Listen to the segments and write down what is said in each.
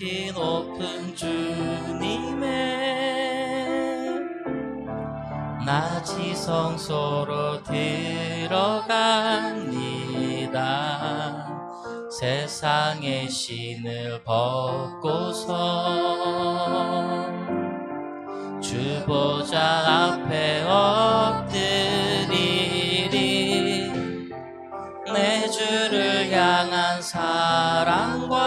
지극히 높은 주님의 낮이 성소로 들어갑니다. 세상의 신을 벗고서 주 보좌 앞에 엎드리리. 내 주를 향한 사랑과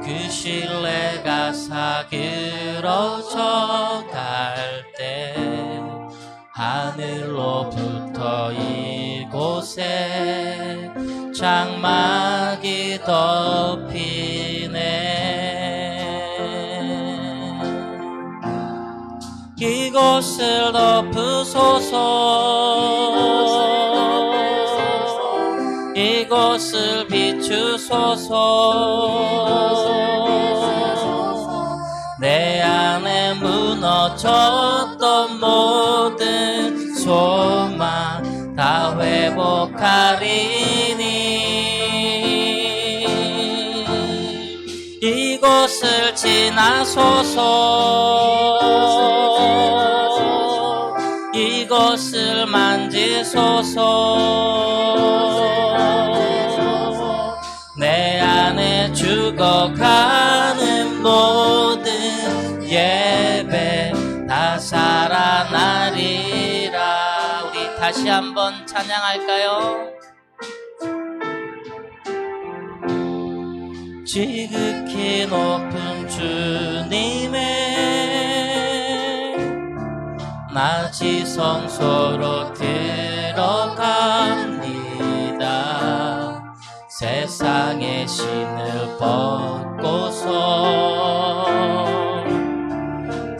그 신뢰가 사그러져 갈 때 하늘로부터 이곳에 장막이 덮이네. 이곳을 덮으소서. 이곳을 비추소서. 내 안에 무너졌던 모든 소망 다 회복하리니. 이곳을 지나소서. 이곳을 만지소서. 내 안에 죽어가는 모든 예배 다 살아나리라. 우리 다시 한번 찬양할까요? 지극히 높은 주님의 낮이 성소로 들어갑니다. 세상의 신을 벗고서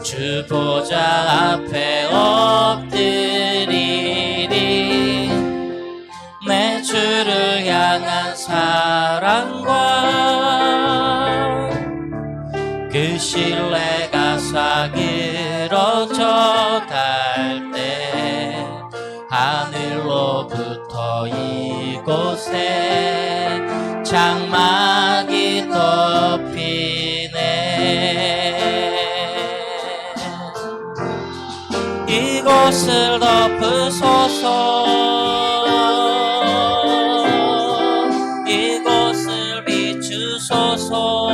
주 보좌 앞에 엎드리리. 내 주를 향한 사랑과 그 신뢰가 사그러져 갈 때 하늘로부터 이곳에 장막이 덮이네. 이곳을 덮으소서. 이곳을 비추소서.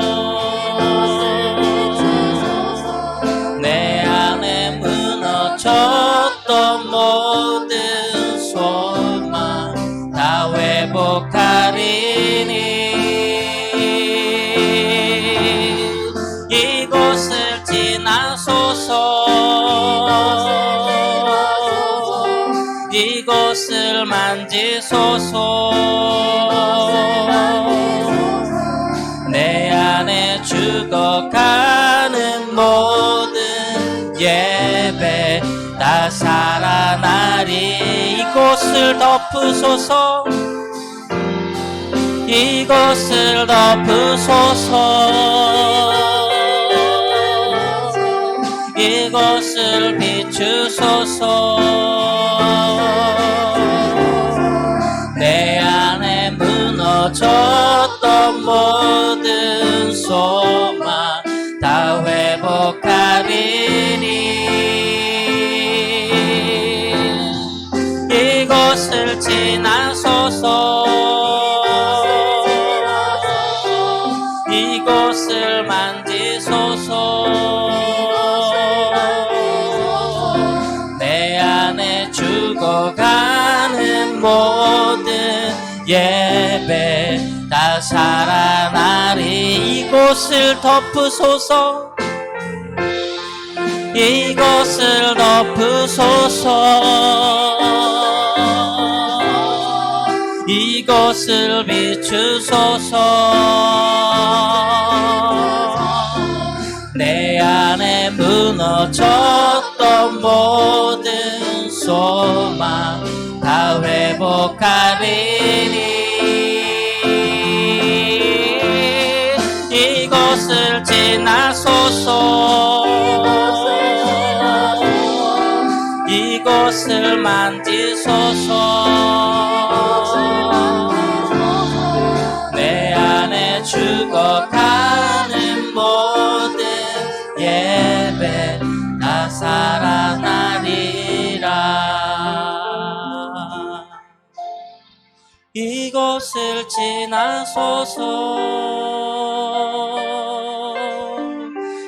내 안에 무너졌던 모든 소망 다 회복하리니. 이곳을 지나소서. 이곳을 만지소서. 내 안에 죽어가는 모든 예배 다 살아나리. 이곳을 덮으소서. 이곳을 덮으소서. 이곳을 비추소서. 내 안에 무너졌던 모든 소망 다 회복하리니. 이곳을 지나소서. 이곳을 만지소서. 내 안에 죽어가는 모든 예배 다 살아나리. 이곳을 덮으소서. 이곳을 덮으소서. 이곳을 비추소서. 내 안에 무너졌던 모든 소망 다 회복하리니. 이곳을 지나소서. 이곳을 만지소서. 내 안에 주 죽어가는 모든 예배 다 살아나리라. 이곳을 지나소서.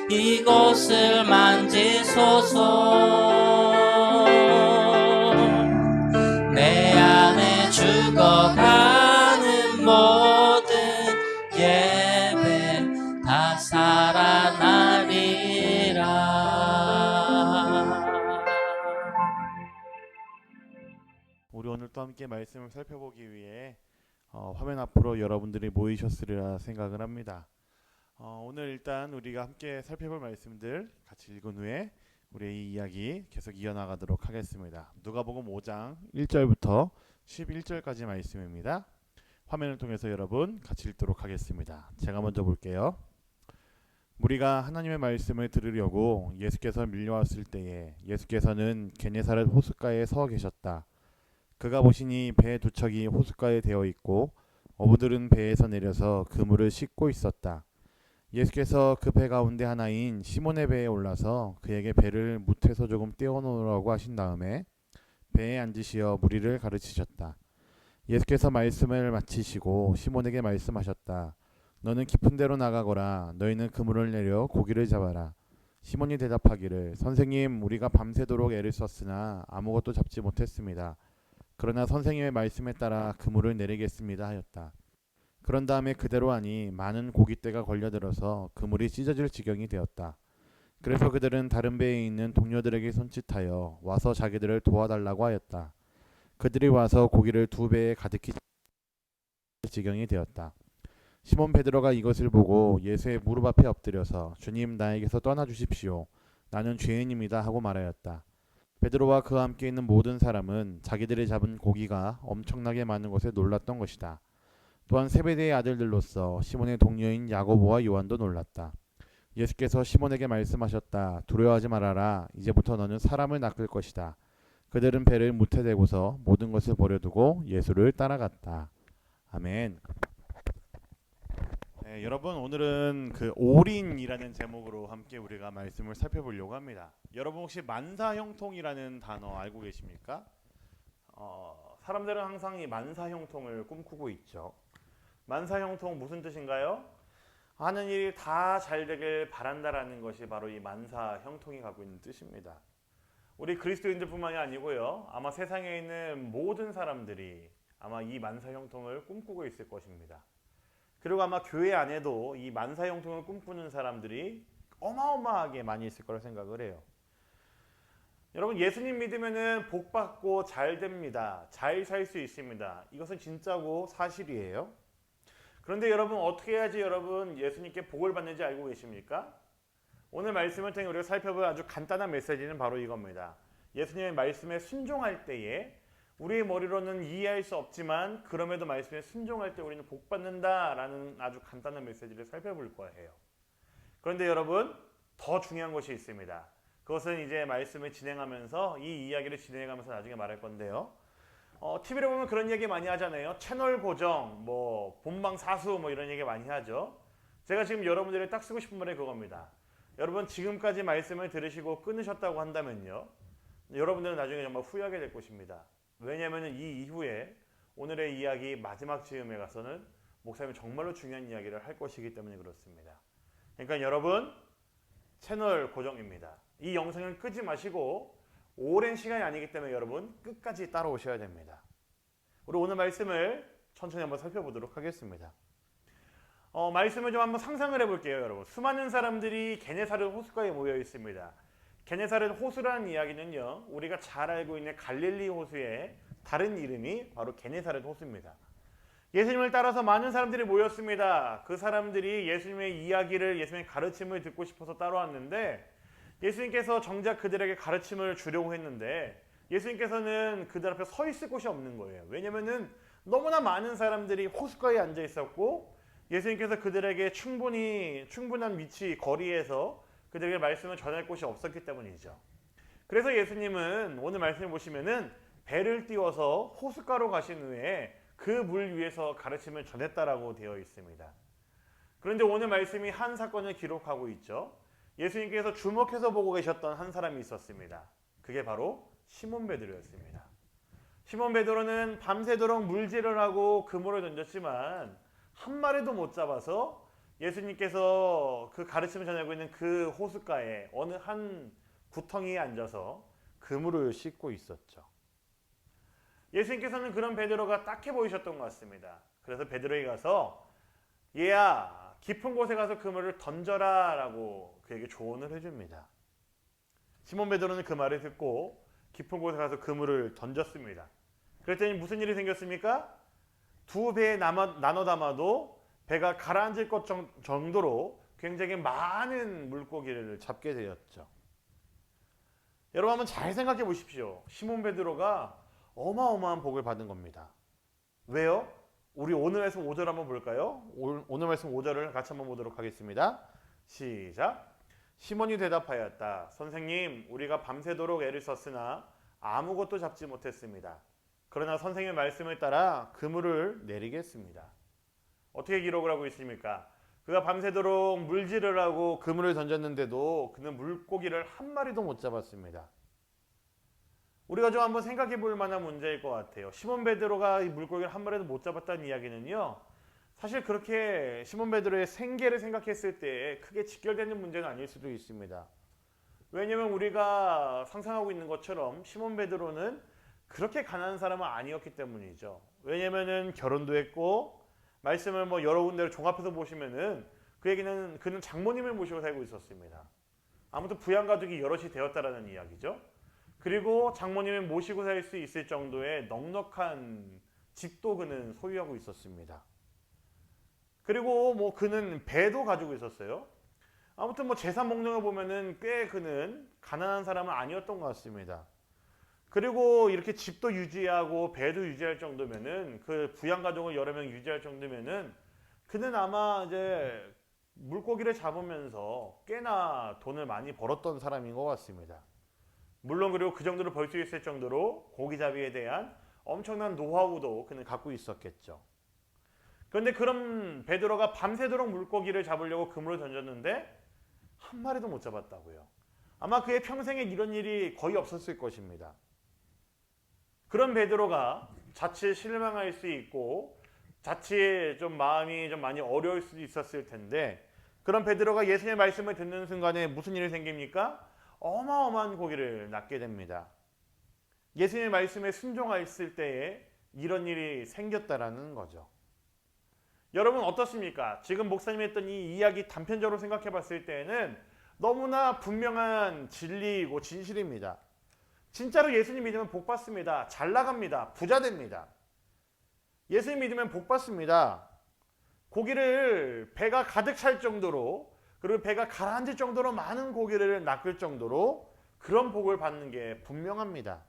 이곳을 만지소서. 내 안에 죽어가는 모든 예배 다 살아나리라. 우리 오늘 또 함께 말씀을 살펴보기 위해 화면 앞으로 여러분들이 모이셨으리라 생각을 합니다. 오늘 일단 우리가 함께 살펴볼 말씀들 같이 읽은 후에 우리의 이 이야기 계속 이어나가도록 하겠습니다. 누가복음 5장 1절부터 11절까지 말씀입니다. 화면을 통해서 여러분 같이 읽도록 하겠습니다. 제가 먼저 볼게요. 무리가 하나님의 말씀을 들으려고 예수께서 밀려왔을 때에 예수께서는 게네사렛 호숫가에 서 계셨다. 그가 보시니 배 두 척이 호숫가에 되어 있고 어부들은 배에서 내려서 그물을 씻고 있었다. 예수께서 그 배 가운데 하나인 시몬의 배에 올라서 그에게 배를 무태서 조금 떼어놓으라고 하신 다음에 배에 앉으시어 무리를 가르치셨다. 예수께서 말씀을 마치시고 시몬에게 말씀하셨다. 너는 깊은 데로 나가거라. 너희는 그물을 내려 고기를 잡아라. 시몬이 대답하기를 선생님, 우리가 밤새도록 애를 썼으나 아무것도 잡지 못했습니다. 그러나 선생님의 말씀에 따라 그물을 내리겠습니다 하였다. 그런 다음에 그대로 하니 많은 고깃대가 걸려들어서 그물이 찢어질 지경이 되었다. 그래서 그들은 다른 배에 있는 동료들에게 손짓하여 와서 자기들을 도와달라고 하였다. 그들이 와서 고기를 두 배에 가득히 지경이 되었다. 시몬 베드로가 이것을 보고 예수의 무릎 앞에 엎드려서 주님, 나에게서 떠나 주십시오. 나는 죄인입니다 하고 말하였다. 베드로와 그와 함께 있는 모든 사람은 자기들이 잡은 고기가 엄청나게 많은 것에 놀랐던 것이다. 또한 세베대의 아들들로서 시몬의 동료인 야고보와 요한도 놀랐다. 예수께서 시몬에게 말씀하셨다. 두려워하지 말아라. 이제부터 너는 사람을 낚을 것이다. 그들은 배를 무태 대고서 모든 것을 버려두고 예수를 따라갔다. 아멘. 네, 여러분 오늘은 그 올인이라는 제목으로 함께 우리가 말씀을 살펴보려고 합니다. 여러분 혹시 만사형통이라는 단어 알고 계십니까? 사람들은 항상 이 만사형통을 꿈꾸고 있죠. 만사형통 무슨 뜻인가요? 하는 일이 다 잘 되길 바란다라는 것이 바로 이 만사형통이 갖고 있는 뜻입니다. 우리 그리스도인들뿐만이 아니고요. 아마 세상에 있는 모든 사람들이 아마 이 만사형통을 꿈꾸고 있을 것입니다. 그리고 아마 교회 안에도 이 만사형통을 꿈꾸는 사람들이 어마어마하게 많이 있을 거라 생각을 해요. 여러분 예수님 믿으면은 복 받고 잘 됩니다. 잘 살 수 있습니다. 이것은 진짜고 사실이에요. 그런데 여러분 어떻게 해야지 여러분 예수님께 복을 받는지 알고 계십니까? 오늘 말씀을 통해 우리가 살펴볼 아주 간단한 메시지는 바로 이겁니다. 예수님의 말씀에 순종할 때에 우리의 머리로는 이해할 수 없지만 그럼에도 말씀에 순종할 때 우리는 복 받는다라는 아주 간단한 메시지를 살펴볼 거예요. 그런데 여러분 더 중요한 것이 있습니다. 그것은 이제 말씀을 진행하면서 이 이야기를 진행하면서 나중에 말할 건데요. TV를 보면 그런 얘기 많이 하잖아요. 채널 고정, 본방사수 이런 얘기 많이 하죠. 제가 지금 여러분들이 딱 쓰고 싶은 말이 그겁니다. 여러분 지금까지 말씀을 들으시고 끊으셨다고 한다면요. 여러분들은 나중에 정말 후회하게 될 것입니다. 왜냐하면 이 이후에 오늘의 이야기 마지막 즈음에 가서는 목사님이 정말로 중요한 이야기를 할 것이기 때문에 그렇습니다. 그러니까 여러분 채널 고정입니다. 이 영상을 끄지 마시고 오랜 시간이 아니기 때문에 여러분 끝까지 따라오셔야 됩니다. 우리 오늘 말씀을 천천히 한번 살펴보도록 하겠습니다. 말씀을 좀 한번 상상을 해볼게요. 여러분 수많은 사람들이 게네사렛 호수가에 모여 있습니다. 게네사렛 호수라는 이야기는요 우리가 잘 알고 있는 갈릴리 호수의 다른 이름이 바로 게네사렛 호수입니다. 예수님을 따라서 많은 사람들이 모였습니다. 그 사람들이 예수님의 이야기를 예수님의 가르침을 듣고 싶어서 따라왔는데 예수님께서 정작 그들에게 가르침을 주려고 했는데 예수님께서는 그들 앞에 서 있을 곳이 없는 거예요. 왜냐하면 너무나 많은 사람들이 호숫가에 앉아 있었고 예수님께서 그들에게 충분한 위치, 거리에서 그들에게 말씀을 전할 곳이 없었기 때문이죠. 그래서 예수님은 오늘 말씀을 보시면은 배를 띄워서 호숫가로 가신 후에 그 물 위에서 가르침을 전했다라고 되어 있습니다. 그런데 오늘 말씀이 한 사건을 기록하고 있죠. 예수님께서 주목해서 보고 계셨던 한 사람이 있었습니다. 그게 바로 시몬 베드로였습니다. 시몬 베드로는 밤새도록 물질을 하고 그물을 던졌지만 한 마리도 못 잡아서 예수님께서 그 가르침을 전하고 있는 그 호숫가에 어느 한 구덩이에 앉아서 그물을 씻고 있었죠. 예수님께서는 그런 베드로가 딱해 보이셨던 것 같습니다. 그래서 베드로에게 가서 얘야 깊은 곳에 가서 그물을 던져라 라고 그에게 조언을 해줍니다. 시몬 베드로는 그 말을 듣고 깊은 곳에 가서 그물을 던졌습니다. 그랬더니 무슨 일이 생겼습니까? 두 배에 나눠 담아도 배가 가라앉을 것 정도로 굉장히 많은 물고기를 잡게 되었죠. 여러분 한번 잘 생각해 보십시오. 시몬 베드로가 어마어마한 복을 받은 겁니다. 왜요? 우리 오늘 말씀 5절 한번 볼까요? 오늘 말씀 5절을 같이 한번 보도록 하겠습니다. 시작. 시몬이 대답하였다. 선생님, 우리가 밤새도록 애를 썼으나 아무것도 잡지 못했습니다. 그러나 선생님의 말씀을 따라 그물을 내리겠습니다. 어떻게 기록을 하고 있습니까? 그가 밤새도록 물질을 하고 그물을 던졌는데도 그는 물고기를 한 마리도 못 잡았습니다. 우리가 좀 한번 생각해 볼 만한 문제일 것 같아요. 시몬 베드로가 이 물고기를 한 마리도 못 잡았다는 이야기는요, 사실 그렇게 시몬 베드로의 생계를 생각했을 때 크게 직결되는 문제는 아닐 수도 있습니다. 왜냐하면 우리가 상상하고 있는 것처럼 시몬 베드로는 그렇게 가난한 사람은 아니었기 때문이죠. 왜냐하면 결혼도 했고 말씀을 여러 군데를 종합해서 보시면은 그는 장모님을 모시고 살고 있었습니다. 아무튼 부양가족이 여럿이 되었다라는 이야기죠. 그리고 장모님을 모시고 살 수 있을 정도의 넉넉한 집도 그는 소유하고 있었습니다. 그리고 그는 배도 가지고 있었어요. 아무튼 재산 목록을 보면은 꽤 그는 가난한 사람은 아니었던 것 같습니다. 그리고 이렇게 집도 유지하고 배도 유지할 정도면은 그 부양 가족을 여러 명 유지할 정도면은 그는 아마 이제 물고기를 잡으면서 꽤나 돈을 많이 벌었던 사람인 것 같습니다. 물론 그리고 그 정도로 벌 수 있을 정도로 고기잡이에 대한 엄청난 노하우도 그는 갖고 있었겠죠. 그런데 그런 베드로가 밤새도록 물고기를 잡으려고 그물을 던졌는데 한 마리도 못 잡았다고요. 아마 그의 평생에 이런 일이 거의 없었을 것입니다. 그런 베드로가 자칫 실망할 수 있고 자칫 좀 마음이 좀 많이 어려울 수도 있었을 텐데, 그런 베드로가 예수님의 말씀을 듣는 순간에 무슨 일이 생깁니까? 어마어마한 고기를 낚게 됩니다. 예수님의 말씀에 순종했을 때에 이런 일이 생겼다라는 거죠. 여러분 어떻습니까? 지금 목사님이 했던 이 이야기 단편적으로 생각해 봤을 때에는 너무나 분명한 진리이고 진실입니다. 진짜로 예수님 믿으면 복 받습니다. 잘 나갑니다. 부자 됩니다. 예수님 믿으면 복 받습니다. 고기를 배가 가득 찰 정도로, 그리고 배가 가라앉을 정도로 많은 고기를 낚을 정도로 그런 복을 받는 게 분명합니다.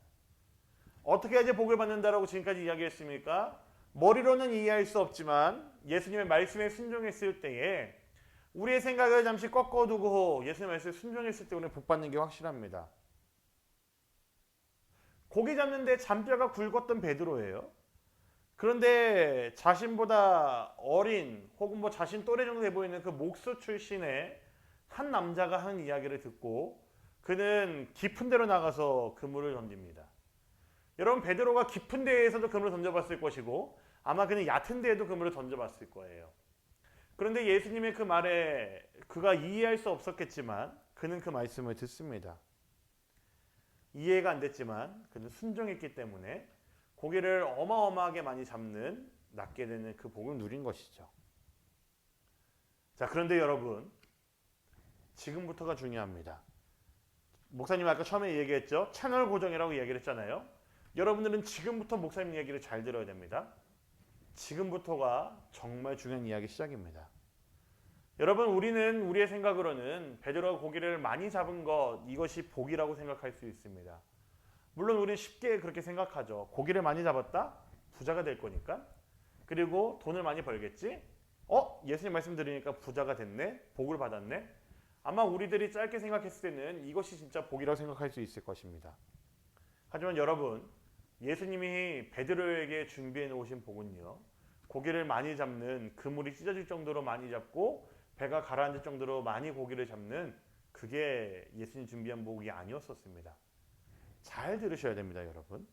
어떻게 해야지 복을 받는다라고 지금까지 이야기했습니까? 머리로는 이해할 수 없지만 예수님의 말씀에 순종했을 때에 우리의 생각을 잠시 꺾어두고 예수님의 말씀에 순종했을 때 우리는 복 받는 게 확실합니다. 고기 잡는데 잔뼈가 굵었던 베드로예요. 그런데 자신보다 어린 혹은 자신 또래 정도 돼 보이는 그 목수 출신의 한 남자가 하는 이야기를 듣고 그는 깊은 데로 나가서 그물을 던집니다. 여러분 베드로가 깊은 데에서도 그물을 던져봤을 것이고 아마 그는 얕은 데에도 그물을 던져봤을 거예요. 그런데 예수님의 그 말에 그가 이해할 수 없었겠지만 그는 그 말씀을 듣습니다. 이해가 안 됐지만 그는 순종했기 때문에 고기를 어마어마하게 많이 낚게 되는 그 복을 누린 것이죠. 자, 그런데 여러분 지금부터가 중요합니다. 목사님 아까 처음에 얘기했죠. 채널 고정이라고 얘기를 했잖아요. 여러분들은 지금부터 목사님 얘기를 잘 들어야 됩니다. 지금부터가 정말 중요한 이야기 시작입니다. 여러분 우리는 우리의 생각으로는 베드로가 고기를 많이 잡은 것 이것이 복이라고 생각할 수 있습니다. 물론 우리는 쉽게 그렇게 생각하죠. 고기를 많이 잡았다? 부자가 될 거니까. 그리고 돈을 많이 벌겠지? 예수님 말씀 들으니까 부자가 됐네? 복을 받았네? 아마 우리들이 짧게 생각했을 때는 이것이 진짜 복이라고 생각할 수 있을 것입니다. 하지만 여러분 예수님이 베드로에게 준비해 놓으신 복은요 고기를 많이 잡는, 그물이 찢어질 정도로 많이 잡고 배가 가라앉을 정도로 많이 고기를 잡는, 그게 예수님 준비한 복이 아니었었습니다. 잘 들으셔야 됩니다, 여러분.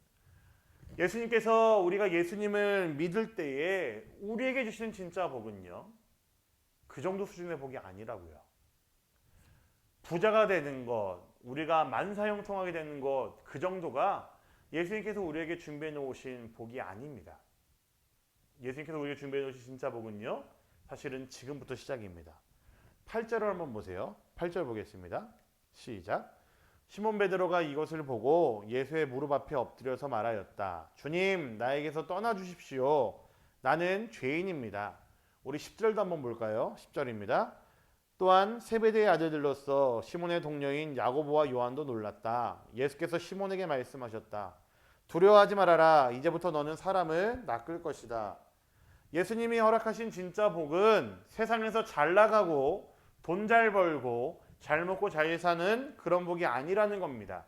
예수님께서 우리가 예수님을 믿을 때에 우리에게 주시는 진짜 복은요, 그 정도 수준의 복이 아니라고요. 부자가 되는 것, 우리가 만사형통하게 되는 것, 그 정도가 예수님께서 우리에게 준비해 놓으신 복이 아닙니다. 예수님께서 우리에게 준비해 놓으신 진짜 복은요, 사실은 지금부터 시작입니다. 8절을 한번 보세요. 8절 보겠습니다. 시작. 시몬 베드로가 이것을 보고 예수의 무릎 앞에 엎드려서 말하였다. 주님, 나에게서 떠나 주십시오. 나는 죄인입니다. 우리 10절도 한번 볼까요? 10절입니다. 또한 세베대의 아들들로서 시몬의 동료인 야고보와 요한도 놀랐다. 예수께서 시몬에게 말씀하셨다. 두려워하지 말아라. 이제부터 너는 사람을 낚을 것이다. 예수님이 허락하신 진짜 복은 세상에서 잘 나가고 돈 잘 벌고 잘 먹고 잘 사는 그런 복이 아니라는 겁니다.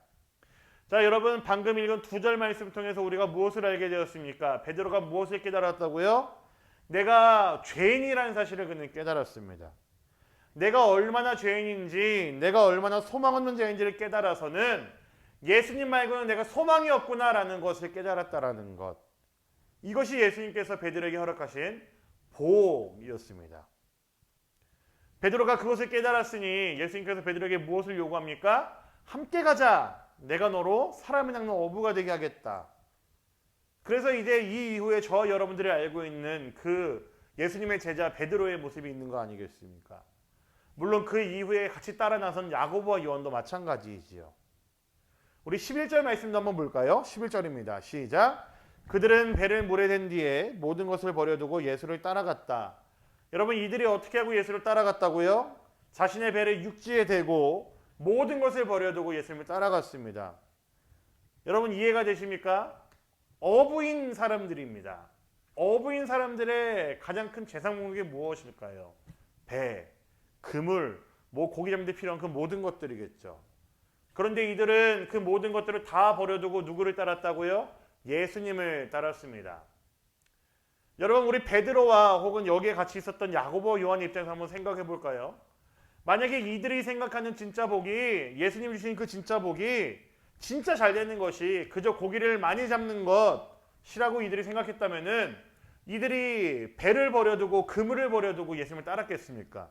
자, 여러분, 방금 읽은 2절 말씀 통해서 우리가 무엇을 알게 되었습니까? 베드로가 무엇을 깨달았다고요? 내가 죄인이라는 사실을 그는 깨달았습니다. 내가 얼마나 죄인인지, 내가 얼마나 소망 없는 죄인지를 깨달아서는 예수님 말고는 내가 소망이 없구나라는 것을 깨달았다라는 것. 이것이 예수님께서 베드로에게 허락하신 복이었습니다. 베드로가 그것을 깨달았으니 예수님께서 베드로에게 무엇을 요구합니까? 함께 가자. 내가 너로 사람을 낚는 어부가 되게 하겠다. 그래서 이제 이 이후에 저와 여러분들이 알고 있는 그 예수님의 제자 베드로의 모습이 있는 거 아니겠습니까? 물론 그 이후에 같이 따라 나선 야고보와 요한도 마찬가지이지요. 우리 11절 말씀도 한번 볼까요? 11절입니다. 시작. 그들은 배를 물에 댄 뒤에 모든 것을 버려두고 예수를 따라갔다. 여러분, 이들이 어떻게 하고 예수를 따라갔다고요? 자신의 배를 육지에 대고 모든 것을 버려두고 예수님을 따라갔습니다. 여러분, 이해가 되십니까? 어부인 사람들입니다. 어부인 사람들의 가장 큰 재산 목록이 무엇일까요? 배, 그물, 고기 잡는 데 필요한 그 모든 것들이겠죠. 그런데 이들은 그 모든 것들을 다 버려두고 누구를 따랐다고요? 예수님을 따랐습니다. 여러분, 우리 베드로와 혹은 여기에 같이 있었던 야고보, 요한의 입장에서 한번 생각해 볼까요? 만약에 이들이 생각하는 진짜 복이, 예수님 주신 그 진짜 복이 진짜 잘 되는 것이 그저 고기를 많이 잡는 것이라고 이들이 생각했다면은 이들이 배를 버려두고 그물을 버려두고 예수님을 따랐겠습니까?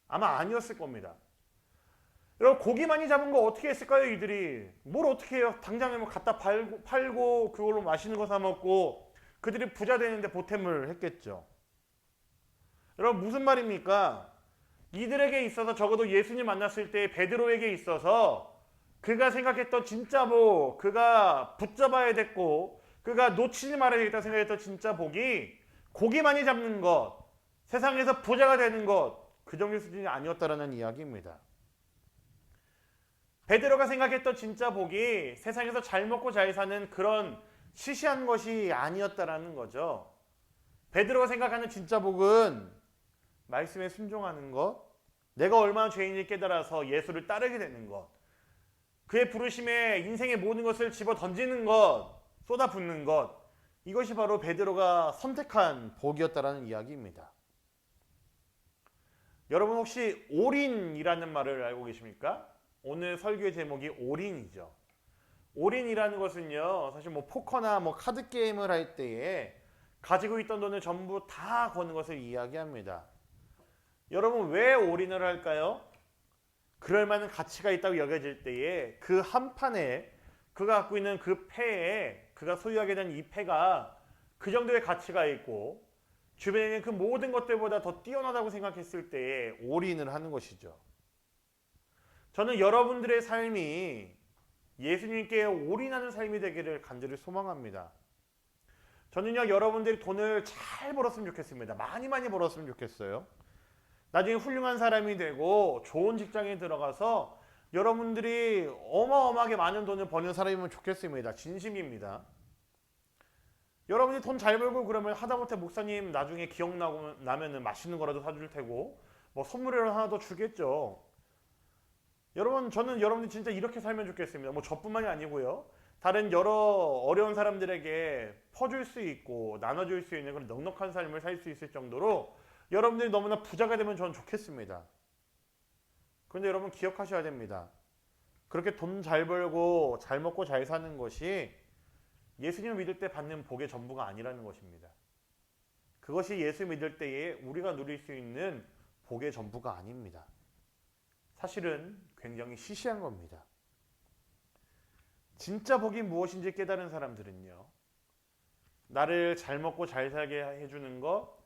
아마 아니었을 겁니다. 여러분, 고기 많이 잡은 거 어떻게 했을까요? 이들이 뭘 어떻게 해요? 당장에 갖다 팔고 그걸로 맛있는 거 사 먹고 그들이 부자 되는데 보탬을 했겠죠. 여러분, 무슨 말입니까? 이들에게 있어서, 적어도 예수님 만났을 때 베드로에게 있어서 그가 생각했던 진짜 복, 그가 붙잡아야 됐고 그가 놓치지 말아야 되겠다 생각했던 진짜 복이 고기 많이 잡는 것, 세상에서 부자가 되는 것, 그 정도 수준이 아니었다라는 이야기입니다. 베드로가 생각했던 진짜 복이 세상에서 잘 먹고 잘 사는 그런 시시한 것이 아니었다라는 거죠. 베드로가 생각하는 진짜 복은 말씀에 순종하는 것, 내가 얼마나 죄인인지 깨달아서 예수를 따르게 되는 것, 그의 부르심에 인생의 모든 것을 집어 던지는 것, 쏟아붓는 것, 이것이 바로 베드로가 선택한 복이었다라는 이야기입니다. 여러분, 혹시 올인이라는 말을 알고 계십니까? 오늘 설교의 제목이 올인이죠. 올인이라는 것은요, 사실 포커나 카드 게임을 할 때에 가지고 있던 돈을 전부 다 거는 것을 이야기합니다. 여러분, 왜 올인을 할까요? 그럴 만한 가치가 있다고 여겨질 때에 그 한 판에 그가 갖고 있는 그 패에, 그가 소유하게 된 이 패가 그 정도의 가치가 있고 주변에 있는 그 모든 것들보다 더 뛰어나다고 생각했을 때에 올인을 하는 것이죠. 저는 여러분들의 삶이 예수님께 올인하는 삶이 되기를 간절히 소망합니다. 저는요, 여러분들이 돈을 잘 벌었으면 좋겠습니다. 많이 벌었으면 좋겠어요. 나중에 훌륭한 사람이 되고 좋은 직장에 들어가서 여러분들이 어마어마하게 많은 돈을 버는 사람이면 좋겠습니다. 진심입니다. 여러분이 돈 잘 벌고 그러면 하다못해 목사님 나중에 기억나면은 맛있는 거라도 사줄 테고 선물이라도 하나 더 주겠죠. 여러분, 저는 여러분들이 진짜 이렇게 살면 좋겠습니다. 저뿐만이 아니고요. 다른 여러 어려운 사람들에게 퍼줄 수 있고 나눠줄 수 있는 그런 넉넉한 삶을 살 수 있을 정도로 여러분들이 너무나 부자가 되면 저는 좋겠습니다. 그런데 여러분 기억하셔야 됩니다. 그렇게 돈 잘 벌고 잘 먹고 잘 사는 것이 예수님을 믿을 때 받는 복의 전부가 아니라는 것입니다. 그것이 예수 믿을 때에 우리가 누릴 수 있는 복의 전부가 아닙니다. 사실은 굉장히 시시한 겁니다. 진짜 복이 무엇인지 깨달은 사람들은요, 나를 잘 먹고 잘 살게 해주는 것,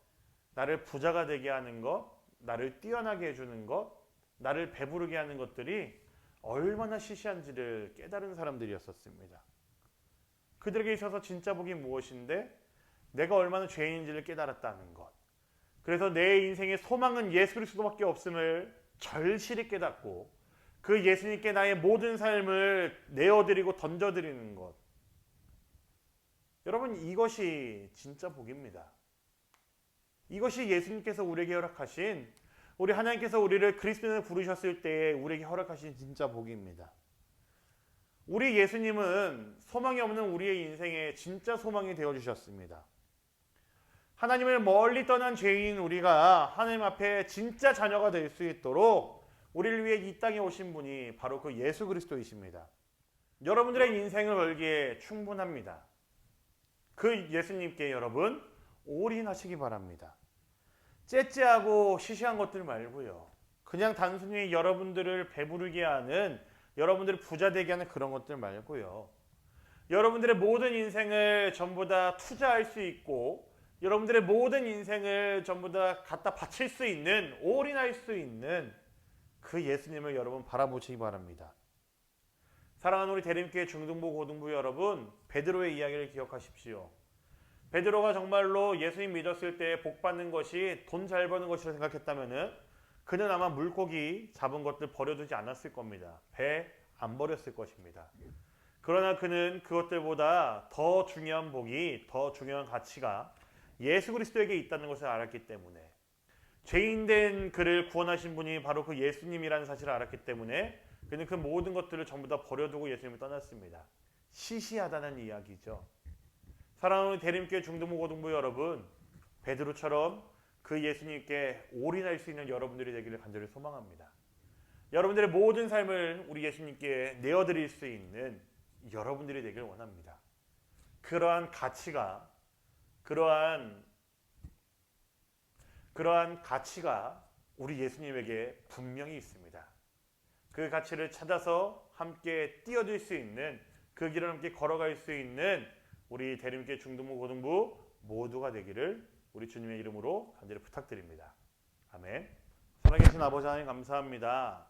나를 부자가 되게 하는 것, 나를 뛰어나게 해주는 것, 나를 배부르게 하는 것들이 얼마나 시시한지를 깨달은 사람들이었었습니다. 그들에게 있어서 진짜 복이 무엇인데 내가 얼마나 죄인인지를 깨달았다는 것, 그래서 내 인생의 소망은 예수 그리스도밖에 없음을 절실히 깨닫고 그 예수님께 나의 모든 삶을 내어드리고 던져드리는 것, 여러분 이것이 진짜 복입니다. 이것이 예수님께서 우리에게 허락하신, 우리 하나님께서 우리를 그리스도인을 부르셨을 때에 우리에게 허락하신 진짜 복입니다. 우리 예수님은 소망이 없는 우리의 인생에 진짜 소망이 되어주셨습니다. 하나님을 멀리 떠난 죄인 우리가 하나님 앞에 진짜 자녀가 될 수 있도록 우리를 위해 이 땅에 오신 분이 바로 그 예수 그리스도이십니다. 여러분들의 인생을 걸기에 충분합니다. 그 예수님께 여러분 올인하시기 바랍니다. 째째하고 시시한 것들 말고요. 그냥 단순히 여러분들을 배부르게 하는, 여러분들을 부자 되게 하는 그런 것들 말고요. 여러분들의 모든 인생을 전부 다 투자할 수 있고 여러분들의 모든 인생을 전부 다 갖다 바칠 수 있는, 올인할 수 있는 그 예수님을 여러분 바라보시기 바랍니다. 사랑하는 우리 대림교회 중등부 고등부 여러분, 베드로의 이야기를 기억하십시오. 베드로가 정말로 예수님 믿었을 때 복 받는 것이 돈 잘 버는 것이라 생각했다면 그는 아마 물고기 잡은 것들 버려두지 않았을 겁니다. 배 안 버렸을 것입니다. 그러나 그는 그것들보다 더 중요한 복이, 더 중요한 가치가 예수 그리스도에게 있다는 것을 알았기 때문에, 죄인된 그를 구원하신 분이 바로 그 예수님이라는 사실을 알았기 때문에 그는 그 모든 것들을 전부 다 버려두고 예수님을 떠났습니다. 시시하다는 이야기죠. 사랑하는 대림교회 중등부 고등부 여러분, 베드로처럼 그 예수님께 올인할 수 있는 여러분들이 되기를 간절히 소망합니다. 여러분들의 모든 삶을 우리 예수님께 내어드릴 수 있는 여러분들이 되기를 원합니다. 그러한 가치가, 그러한 가치가 우리 예수님에게 분명히 있습니다. 그 가치를 찾아서 함께 뛰어들 수 있는, 그 길을 함께 걸어갈 수 있는 우리 대림교회 중등부 고등부 모두가 되기를 우리 주님의 이름으로 간절히 부탁드립니다. 아멘. 살아계신 아버지 하나님 감사합니다.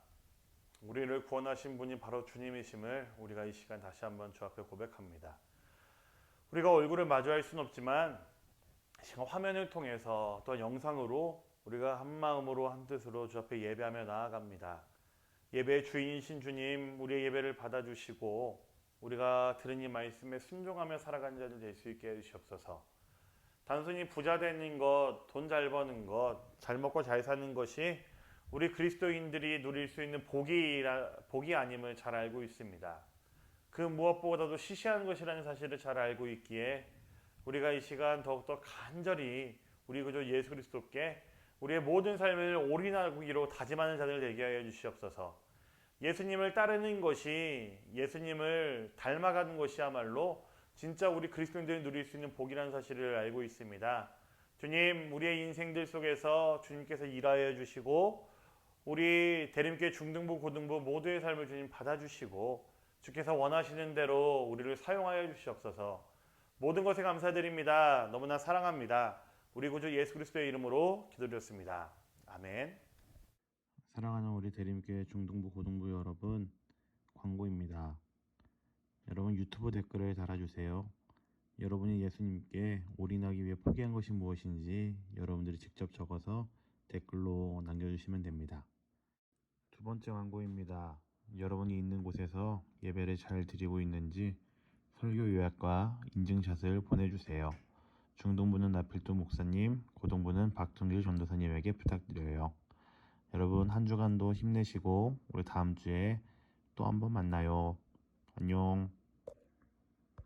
우리를 구원하신 분이 바로 주님이심을 우리가 이 시간 다시 한번 주 앞에 고백합니다. 우리가 얼굴을 마주할 수는 없지만 지금 화면을 통해서 또 영상으로 우리가 한 마음으로 한 뜻으로 주 앞에 예배하며 나아갑니다. 예배의 주인이신 주님, 우리의 예배를 받아주시고 우리가 들은 이 말씀에 순종하며 살아가는 자들 될 수 있게 해주시옵소서. 단순히 부자 되는 것, 돈 잘 버는 것, 잘 먹고 잘 사는 것이 우리 그리스도인들이 누릴 수 있는 복이 아님을 잘 알고 있습니다. 그 무엇보다도 시시한 것이라는 사실을 잘 알고 있기에 우리가 이 시간 더욱더 간절히 우리 구주 예수 그리스도께 우리의 모든 삶을 올인하기로 다짐하는 자들 되게 하여 주시옵소서. 예수님을 따르는 것이, 예수님을 닮아가는 것이야말로 진짜 우리 그리스도인들이 누릴 수 있는 복이라는 사실을 알고 있습니다. 주님, 우리의 인생들 속에서 주님께서 일하여 주시고 우리 대림교회 중등부 고등부 모두의 삶을 주님 받아주시고 주께서 원하시는 대로 우리를 사용하여 주시옵소서. 모든 것에 감사드립니다. 너무나 사랑합니다. 우리 구주 예수 그리스도의 이름으로 기도드렸습니다. 아멘. 사랑하는 우리 대림교회 중등부 고등부 여러분, 광고입니다. 여러분 유튜브 댓글에 달아주세요. 여러분이 예수님께 올인하기 위해 포기한 것이 무엇인지 여러분들이 직접 적어서 댓글로 남겨주시면 됩니다. 두 번째 광고입니다. 여러분이 있는 곳에서 예배를 잘 드리고 있는지 설교 요약과 인증샷을 보내주세요. 중등부는 나필도 목사님, 고등부는 박준길 전도사님에게 부탁드려요. 여러분 한 주간도 힘내시고 우리 다음 주에 또 한번 만나요. 안녕.